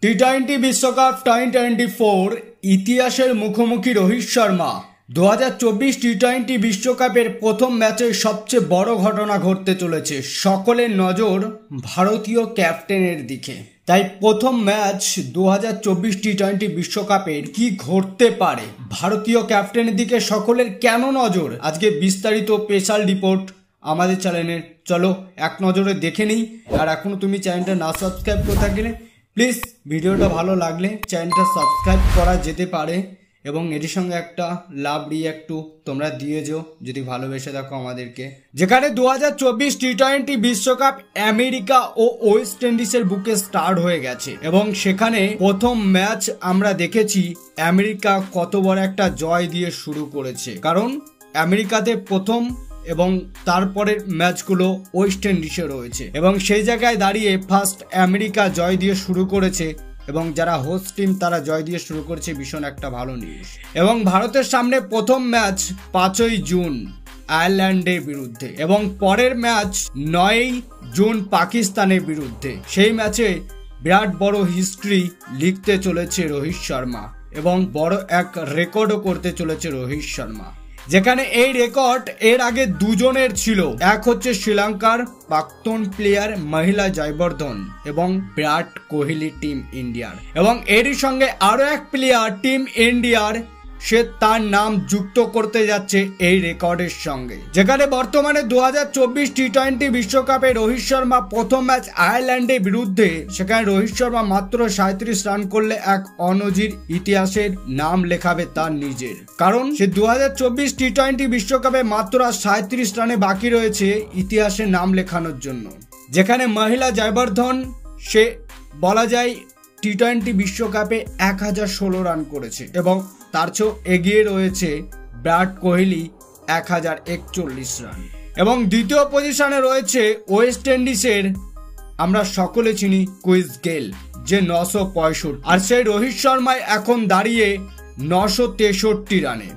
টি-20 বিশ্বকাপ 2024 ইতিহাসের মুখোমুখি রোহিত শর্মা। 2024 টি-20 বিশ্বকাপের প্রথম ম্যাচে সবচেয়ে বড় ঘটনা ঘটতে চলেছে। সকলের নজর ভারতীয় ক্যাপ্টেনের দিকে। তাই প্রথম ম্যাচ 2024 টি-20 বিশ্বকাপের কি ঘটতে পারে, ভারতীয় ক্যাপ্টেনের দিকে সকলের কেন নজর, আজকে বিস্তারিত স্পেশাল রিপোর্ট আমাদের চ্যানেলের। চলো এক নজরে দেখে নিই। আর এখনো তুমি চ্যানেলটা না সাবস্ক্রাইব করে থাকলে প্লিজ ভিডিওটা ভালো লাগলে চ্যানেলটা সাবস্ক্রাইব করা যেতে পারে এবং এটির সঙ্গে একটা লাভ রিঅ্যাক্টও তোমরা দিয়ে যেও যদি ভালোবেসে দেখো আমাদেরকে। যেখানে 2024 টি-20 বিশ্বকাপ আমেরিকা ও ওয়েস্ট ইন্ডিজের বুকে স্টার্ট হয়ে গেছে এবং সেখানে প্রথম ম্যাচ আমরা দেখেছি আমেরিকা কত বড় একটা জয় দিয়ে শুরু করেছে, কারণ আমেরিকাতে প্রথম এবং তারপরের ম্যাচগুলো ওয়েস্ট ইন্ডিজে রয়েছে এবং সেই জায়গায় দাঁড়িয়ে ফার্স্ট আমেরিকা জয় দিয়ে শুরু করেছে এবং যারা হোস্ট টিম তারা জয় দিয়ে শুরু করেছে, ভীষণ একটা ভালো নিউজ। এবং ভারতের সামনে প্রথম ম্যাচ 5ই জুন আয়ারল্যান্ডের বিরুদ্ধে এবং পরের ম্যাচ 9ই জুন পাকিস্তানের বিরুদ্ধে। সেই ম্যাচে বিরাট বড় হিস্ট্রি লিখতে চলেছে রোহিত শর্মা এবং বড় এক রেকর্ডও করতে চলেছে রোহিত শর্মা, যেখানে এই রেকর্ড এর আগে দুজনের ছিল। এক হচ্ছে শ্রীলঙ্কার প্রাক্তন প্লেয়ার মহিলা জয়বর্ধন এবং বিরাট কোহলি টিম ইন্ডিয়ার, এবং এরই সঙ্গে আরো এক প্লেয়ার টিম ইন্ডিয়ার, সে তার নাম যুক্ত করতে যাচ্ছে এই রেকর্ডের সঙ্গে। যেখানে বর্তমানে 2024 টি-20 বিশ্বকাপে রোহিত শর্মা প্রথম ম্যাচ আয়ারল্যান্ডের বিরুদ্ধে, সেখানে রোহিত শর্মা মাত্র 37 রান করলে এক অনজির ইতিহাসের নাম লেখাবে তার নিজের, কারণ সে 2024 টি-20 বিশ্বকাপে মাত্র 37 রানে বাকি রয়েছে ইতিহাসের নাম লেখানোর জন্য। যেখানে মহিলা জয়বর্ধন, সে বলা যায় টি-20 বিশ্বকাপে 1016 রান করেছে এবং তার চেয়েও এগিয়ে রয়েছে বিরাট কোহলি 1041 রান। এবং দ্বিতীয় পজিশনে রয়েছে ওয়েস্ট ইন্ডিজের আমরা সকলে চিনি ক্রিস গেল, যে 965, আর সেই রোহিত শর্মায় এখন দাঁড়িয়ে 963 রানে।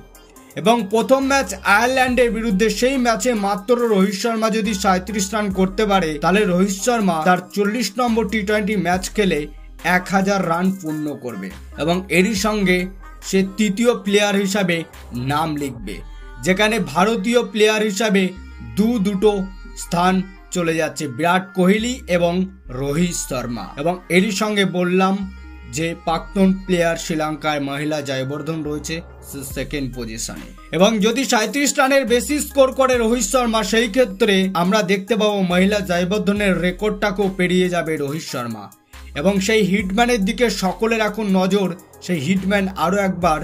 এবং প্রথম ম্যাচ আয়ারল্যান্ডের বিরুদ্ধে, সেই ম্যাচে মাত্র রোহিত শর্মা যদি 37 রান করতে পারে তাহলে রোহিত শর্মা তার 40 নম্বর টি-20 ম্যাচ খেলে 1000 রান পূর্ণ করবে এবং এরই সঙ্গে সে তৃতীয় প্লেয়ার হিসাবে নাম লিখবে, যেখানে ভারতীয় প্লেয়ার হিসাবে দুটো স্থান চলে যাচ্ছে বিরাট কোহলি এবং রোহিত শর্মা। এবং এরই সঙ্গে বললাম যে প্রাক্তন প্লেয়ার শ্রীলঙ্কার মহিলা জয়বর্ধন রয়েছে সেকেন্ড পজিশনে। এবং যদি 37 রানের বেশি স্কোর করে রোহিত শর্মা, সেই ক্ষেত্রে আমরা দেখতে পাবো মহিলা জয়বর্ধনের রেকর্ডটাকেও পেরিয়ে যাবে রোহিত শর্মা। এবং সেই হিটম্যানের দিকে সকলের এখন নজর, সেই হিটম্যান আরো একবার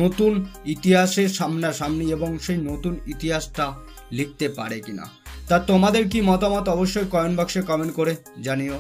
নতুন ইতিহাসের সামনাসামনি এবং সেই নতুন ইতিহাসটা লিখতে পারে কিনা। তা তোমাদের কি মতামত অবশ্যই কমেন্ট বক্সে কমেন্ট করে জানিও।